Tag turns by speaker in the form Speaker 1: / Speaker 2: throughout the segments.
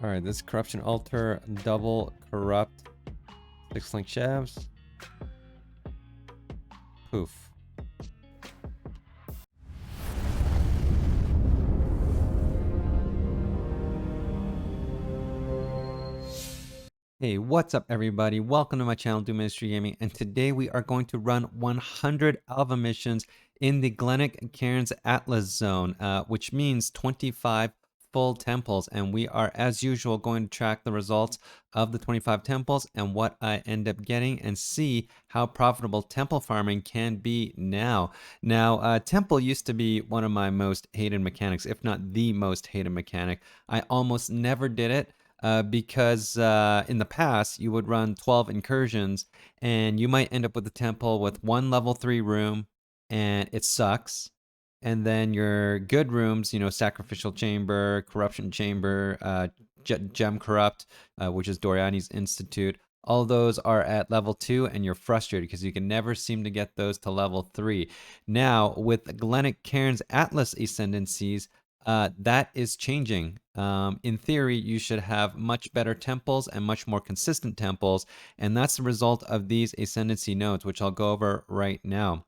Speaker 1: All right, this corruption altar, double corrupt, 6 link shafts. Poof. Hey, what's up everybody? Welcome to my channel, Do Ministry Gaming, and today we are going to run 100 Alva missions in the Glennach Cairns Atlas Zone, which means 25 full temples, and we are, as usual, going to track the results of the 25 temples and what I end up getting and see how profitable temple farming can be now. Now, temple used to be one of my most hated mechanics, if not the most hated mechanic. I almost never did it. Because in the past you would run 12 incursions and you might end up with a temple with one level 3 room and it sucks. And then your good rooms, Sacrificial Chamber, Corruption Chamber, Gem Corrupt, which is Doryani's Institute, all those are at level 2 and you're frustrated because you can never seem to get those to level 3. Now, with Glennach Cairns Atlas Ascendancies, that is changing. In theory, you should have much better temples and much more consistent temples, and that's the result of these ascendancy nodes, which I'll go over right now.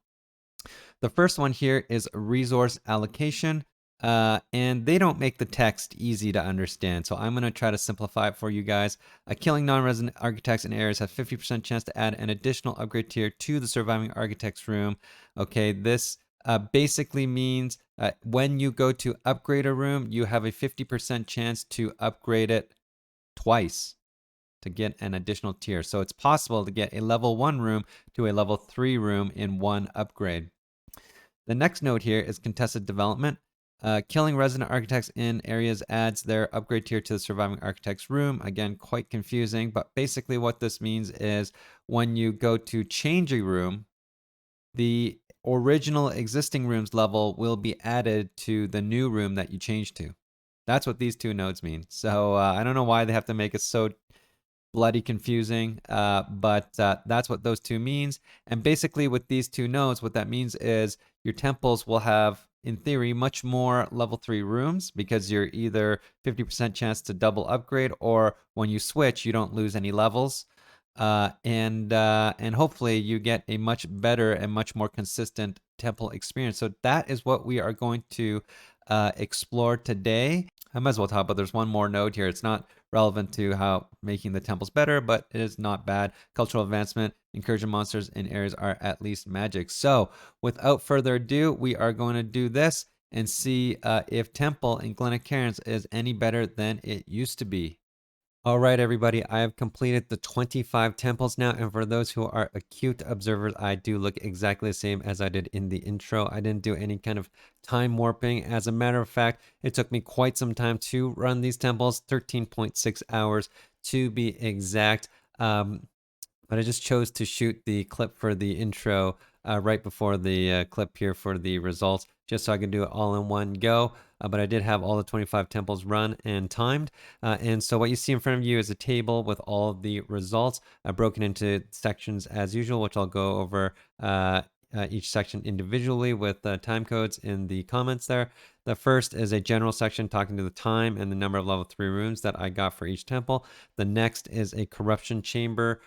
Speaker 1: The first one here is resource allocation, and they don't make the text easy to understand, so I'm going to try to simplify it for you guys. Killing non-resident architects and heirs has 50% chance to add an additional upgrade tier to the surviving architect's room. Okay, this basically means when you go to upgrade a room, you have a 50% chance to upgrade it twice to get an additional tier. So it's possible to get a level 1 room to a level 3 room in one upgrade. The next note here is contested development. Killing resident architects in areas adds their upgrade tier to the surviving architect's room. Again, quite confusing, but basically what this means is when you go to change a room, the original existing room's level will be added to the new room that you change to. That's what these two nodes mean. So I don't know why they have to make it so bloody confusing, but that's what those two means. And basically with these two nodes, what that means is your temples will have, in theory, much more level 3 rooms because you're either 50% chance to double upgrade, or when you switch, you don't lose any levels. And hopefully you get a much better and much more consistent temple experience. So that is what we are going to explore today. I might as well talk about, there's one more node here. It's not relevant to how making the temples better, but it is not bad. Cultural advancement, incursion monsters in areas are at least magic. So without further ado, we are going to do this and see if temple in Glennach Cairns is any better than it used to be. All right, everybody, I have completed the 25 temples now, and for those who are acute observers, I do look exactly the same as I did in the intro. I didn't do any kind of time warping. As a matter of fact, it took me quite some time to run these temples, 13.6 hours to be exact. But I just chose to shoot the clip for the intro right before the clip here for the results, just so I could do it all in one go. But I did have all the 25 temples run and timed. And so what you see in front of you is a table with all of the results broken into sections as usual, which I'll go over each section individually with time codes in the comments there. The first is a general section talking to the time and the number of level 3 rooms that I got for each temple. The next is a corruption chamber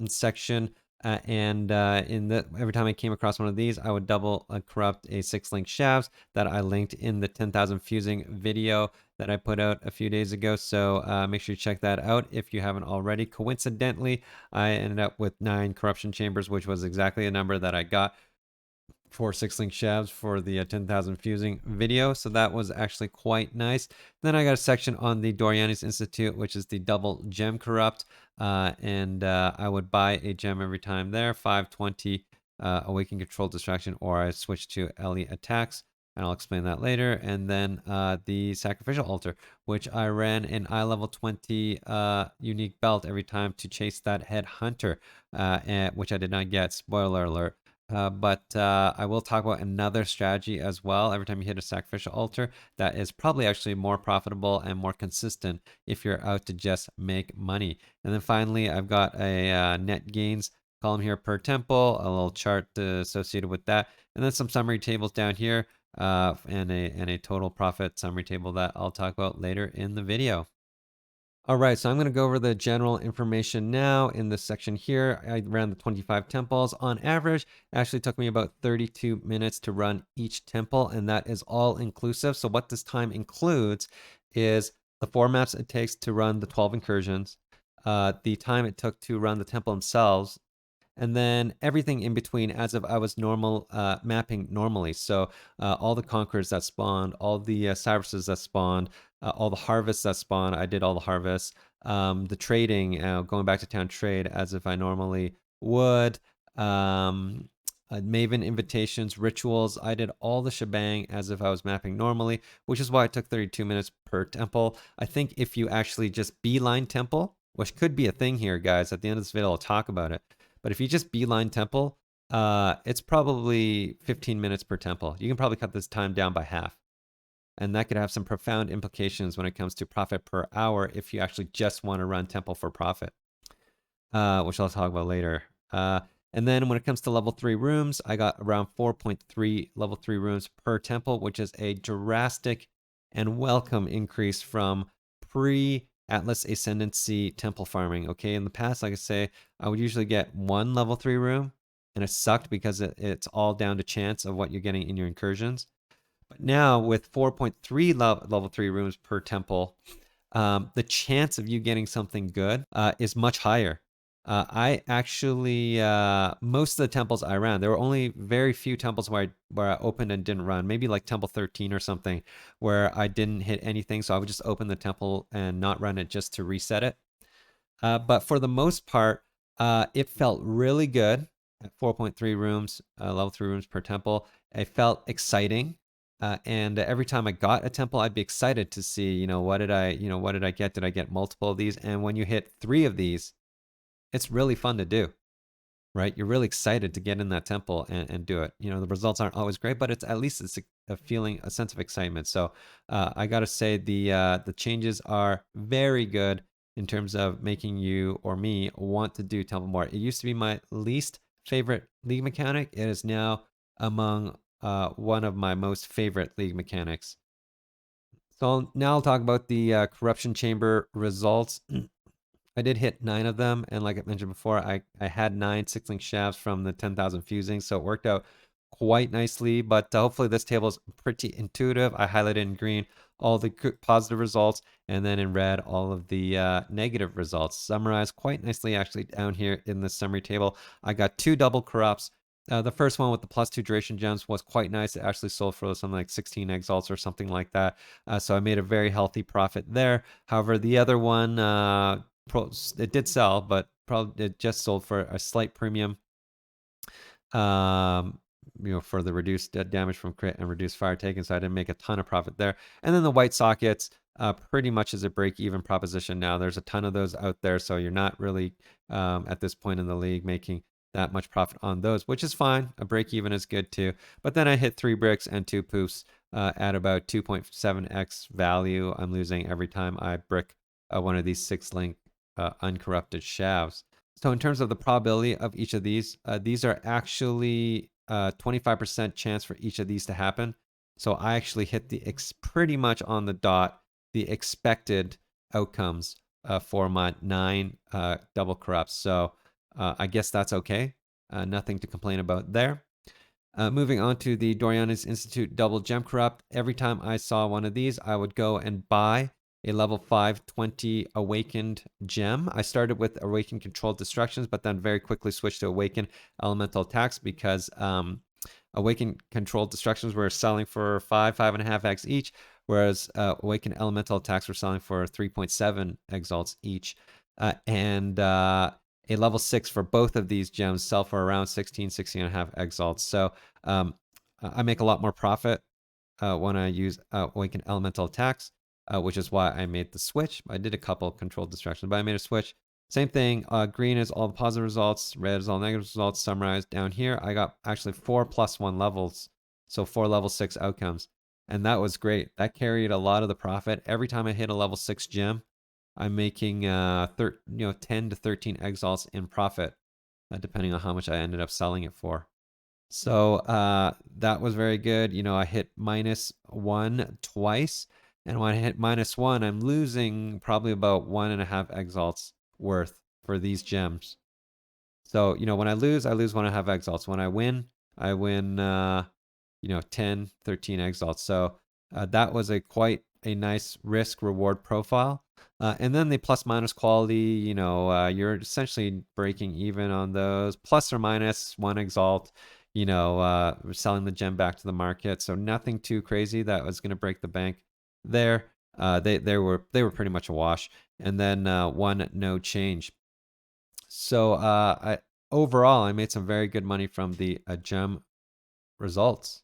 Speaker 1: section. Every time I came across one of these, I would double corrupt a 6-link shafts that I linked in the 10,000 fusing video that I put out a few days ago. So make sure you check that out if you haven't already. Coincidentally, I ended up with 9 corruption chambers, which was exactly the number that I got for 6-link shafts for the 10,000 fusing video. So that was actually quite nice. Then I got a section on the Doryani's Institute, which is the double gem corrupt. I would buy a gem every time there, 520 awaken control distraction, or I switch to Ellie attacks. And I'll explain that later. And then the Sacrificial Altar, which I ran an eye level 20 unique belt every time to chase that head hunter, which I did not get. Spoiler alert. But I will talk about another strategy as well. Every time you hit a sacrificial altar, that is probably actually more profitable and more consistent if you're out to just make money. And then finally, I've got a net gains column here per temple, a little chart associated with that, and then some summary tables down here, and a total profit summary table that I'll talk about later in the video. All right, so I'm going to go over the general information now in this section here. I ran the 25 temples. On average, it actually took me about 32 minutes to run each temple, and that is all inclusive. So what this time includes is the 4 maps it takes to run the 12 incursions, the time it took to run the temple themselves, and then everything in between as if I was mapping normally. So all the conquerors that spawned, all the cypresses that spawned, all the harvests that spawned, I did all the harvests. The trading, going back to town trade as if I normally would. Maven invitations, rituals, I did all the shebang as if I was mapping normally, which is why it took 32 minutes per temple. I think if you actually just beeline temple, which could be a thing here, guys, at the end of this video, I'll talk about it. But if you just beeline temple, it's probably 15 minutes per temple. You can probably cut this time down by half. And that could have some profound implications when it comes to profit per hour if you actually just want to run temple for profit, which I'll talk about later. And then when it comes to level 3 rooms, I got around 4.3 level 3 rooms per temple, which is a drastic and welcome increase from pre-Atlas Ascendancy temple farming. Okay, in the past, like I say, I would usually get 1 level 3 room, and it sucked because it's all down to chance of what you're getting in your incursions. But now with 4.3 level 3 rooms per temple, the chance of you getting something good is much higher. I actually, most of the temples I ran, there were only very few temples where I opened and didn't run. Maybe like Temple 13 or something, where I didn't hit anything. So I would just open the temple and not run it just to reset it. But for the most part, it felt really good at 4.3 rooms, level 3 rooms per temple. It felt exciting. And every time I got a temple, I'd be excited to see, what did I get? Did I get multiple of these? And when you hit 3 of these, it's really fun to do, right? You're really excited to get in that temple and do it. The results aren't always great, but at least it's a feeling, a sense of excitement. So I got to say the changes are very good in terms of making you or me want to do temple more. It used to be my least favorite league mechanic. It is now among one of my most favorite league mechanics. So now I'll talk about the corruption chamber results. I did hit 9 of them, and like I mentioned before, I had 9 6-link shafts from the 10,000 fusing, so it worked out quite nicely. But hopefully this table is pretty intuitive. I highlighted in green all the positive results, and then in red all of the negative results. Summarized quite nicely actually down here in the summary table. I got 2 double corrupts. The first one with the +2 duration gems was quite nice. It actually sold for something like 16 exalts or something like that. So I made a very healthy profit there. However, the other one, it did sell, but probably it just sold for a slight premium. For the reduced damage from crit and reduced fire taken, so I didn't make a ton of profit there. And then the white sockets, pretty much is a break-even proposition now. There's a ton of those out there, so you're not really at this point in the league making that much profit on those, which is fine. A break-even is good too. But then I hit 3 bricks and 2 poofs at about 2.7x value. I'm losing every time I brick one of these 6-link uncorrupted shafts. So in terms of the probability of each of these are actually 25% chance for each of these to happen. So I actually hit pretty much on the dot the expected outcomes for my 9 double corrupts. So I guess that's okay. Nothing to complain about there. Moving on to the Doryani's Institute double gem corrupt. Every time I saw one of these, I would go and buy a level 520 awakened gem. I started with awakened controlled destructions, but then very quickly switched to awakened elemental attacks because awakened controlled destructions were selling for 5.5x each, whereas awakened elemental attacks were selling for 3.7 exalts each. And a level 6 for both of these gems sell for around 16.5 exalts. So I make a lot more profit when I use awakened elemental attacks. Which is why I made the switch. I did a couple controlled distractions, but I made a switch. Same thing, green is all the positive results, red is all negative results. Summarized down here, I got actually 4 +1 levels, so 4 level 6 outcomes. And that was great. That carried a lot of the profit. Every time I hit a level 6 gem, I'm making 10 to 13 exalts in profit, depending on how much I ended up selling it for. So that was very good. I hit -1 twice. And when I hit -1, I'm losing probably about 1.5 exalts worth for these gems. So, when I lose 1.5 exalts. When I win, 10, 13 exalts. So that was quite a nice risk reward profile. And then the plus minus quality, you're essentially breaking even on those, plus or minus 1 exalt, selling the gem back to the market. So nothing too crazy that was going to break the bank there. They were pretty much a wash. And then one no change. So overall, I made some very good money from the gem results.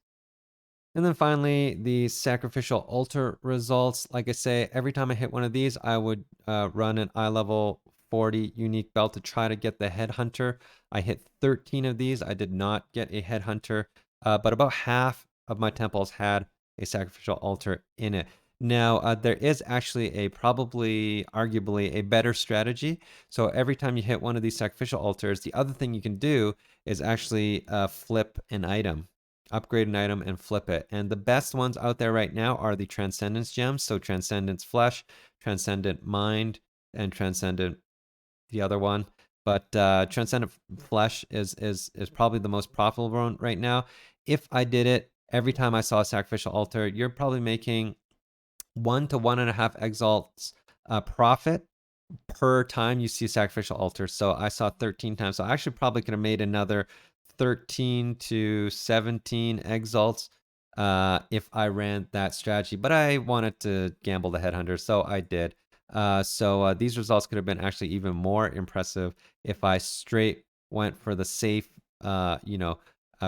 Speaker 1: And then finally, the Sacrificial Altar results. Like I say, every time I hit one of these, I would run an eye level 40 unique belt to try to get the Headhunter. I hit 13 of these. I did not get a Headhunter, but about half of my temples had a Sacrificial Altar in it. Now, there is actually probably, arguably, a better strategy. So every time you hit one of these Sacrificial Altars, the other thing you can do is actually flip an item, upgrade an item and flip it. And the best ones out there right now are the Transcendence gems. So Transcendence Flesh, Transcendent Mind, and Transcendent the other one. But Transcendent Flesh is probably the most profitable one right now. If I did it every time I saw a Sacrificial Altar, you're probably making 1 to 1.5 exalts profit per time you see Sacrificial Altar. So I saw 13 times. So I actually probably could have made another 13 to 17 exalts if I ran that strategy. But I wanted to gamble the Headhunter, so I did. So these results could have been actually even more impressive if I straight went for the safe,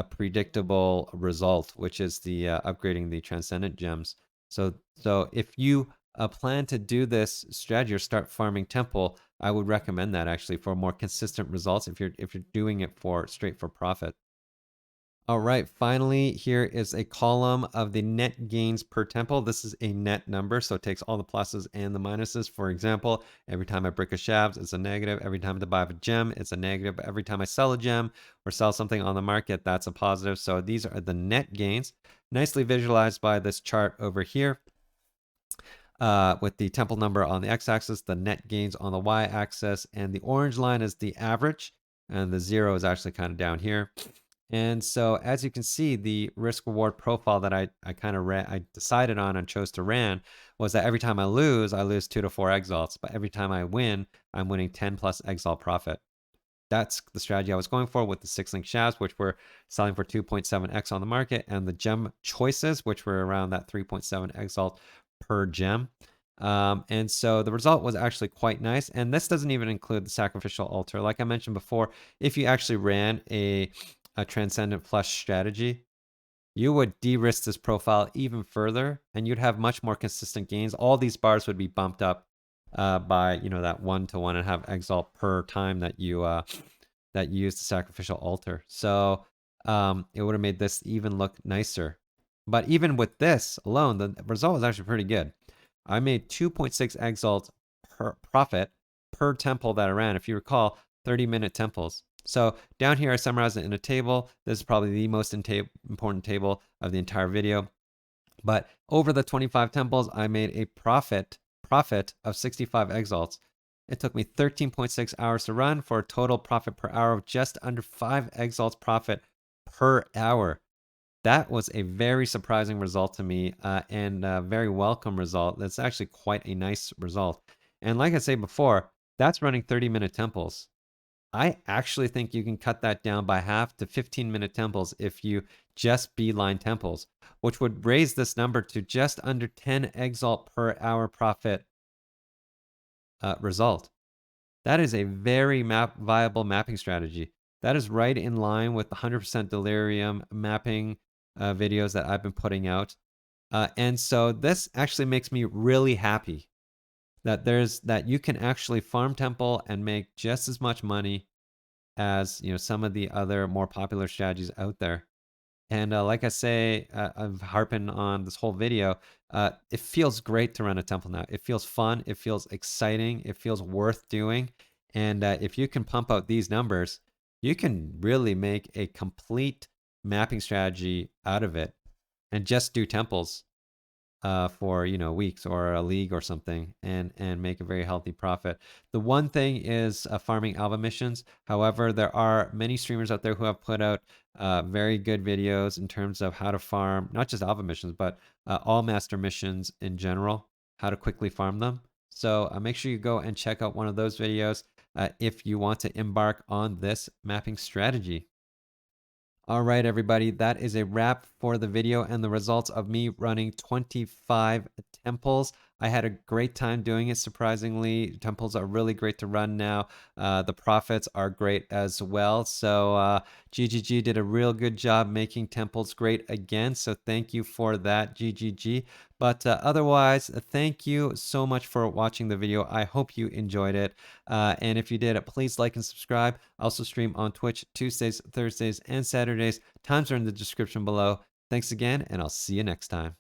Speaker 1: predictable result, which is the upgrading the Transcendent gems. So if you plan to do this strategy or start farming temple, I would recommend that actually for more consistent results if you're doing it straight for profit. All right, finally, here is a column of the net gains per temple. This is a net number, so it takes all the pluses and the minuses. For example, every time I break a shaft, it's a negative. Every time I buy a gem, it's a negative. Every time I sell a gem or sell something on the market, that's a positive. So these are the net gains, nicely visualized by this chart over here. With the temple number on the x-axis, the net gains on the y-axis, and the orange line is the average, and the 0 is actually kind of down here. And so, as you can see, the risk reward profile that I decided on and chose to ran was that every time I lose 2 to 4 exalts, but every time I win, I'm winning 10 plus exalt profit. That's the strategy I was going for with the 6-link shafts, which were selling for 2.7x on the market, and the gem choices, which were around that 3.7 exalt per gem. And so the result was actually quite nice. And this doesn't even include the Sacrificial Altar. Like I mentioned before, if you actually ran a Transcendent Flesh strategy, you would de-risk this profile even further, and you'd have much more consistent gains. All these bars would be bumped up by that 1 to 1.5 exalt per time that you use the Sacrificial Altar. So it would have made this even look nicer. But even with this alone, the result was actually pretty good. I made 2.6 exalts per profit per temple that I ran. If you recall, 30-minute temples. So down here, I summarized it in a table. This is probably the most important table of the entire video. But over the 25 temples, I made a profit of 65 exalts. It took me 13.6 hours to run for a total profit per hour of just under 5 exalts profit per hour. That was a very surprising result to me and a very welcome result. That's actually quite a nice result. And like I said before, that's running 30-minute temples. I actually think you can cut that down by half to 15-minute temples if you just beeline temples, which would raise this number to just under 10 exalt per hour profit result. That is a very viable mapping strategy. That is right in line with the 100% delirium mapping videos that I've been putting out. And so this actually makes me really happy that you can actually farm temple and make just as much money as some of the other more popular strategies out there. And like I say, I'm harping on this whole video. It feels great to run a temple now. It feels fun. It feels exciting. It feels worth doing. And if you can pump out these numbers, you can really make a complete mapping strategy out of it and just do temples. for weeks or a league or something, and make a very healthy profit. The one thing is farming alpha missions. However, there are many streamers out there who have put out very good videos in terms of how to farm not just alpha missions, but all master missions in general, how to quickly farm them. So make sure you go and check out one of those videos if you want to embark on this mapping strategy. All right, everybody, that is a wrap for the video and the results of me running 25 temples. I had a great time doing it, surprisingly. Temples are really great to run now. The profits are great as well. So GGG did a real good job making temples great again. So thank you for that, GGG. But otherwise, thank you so much for watching the video. I hope you enjoyed it. And if you did, please like and subscribe. I also stream on Twitch Tuesdays, Thursdays, and Saturdays. Times are in the description below. Thanks again, and I'll see you next time.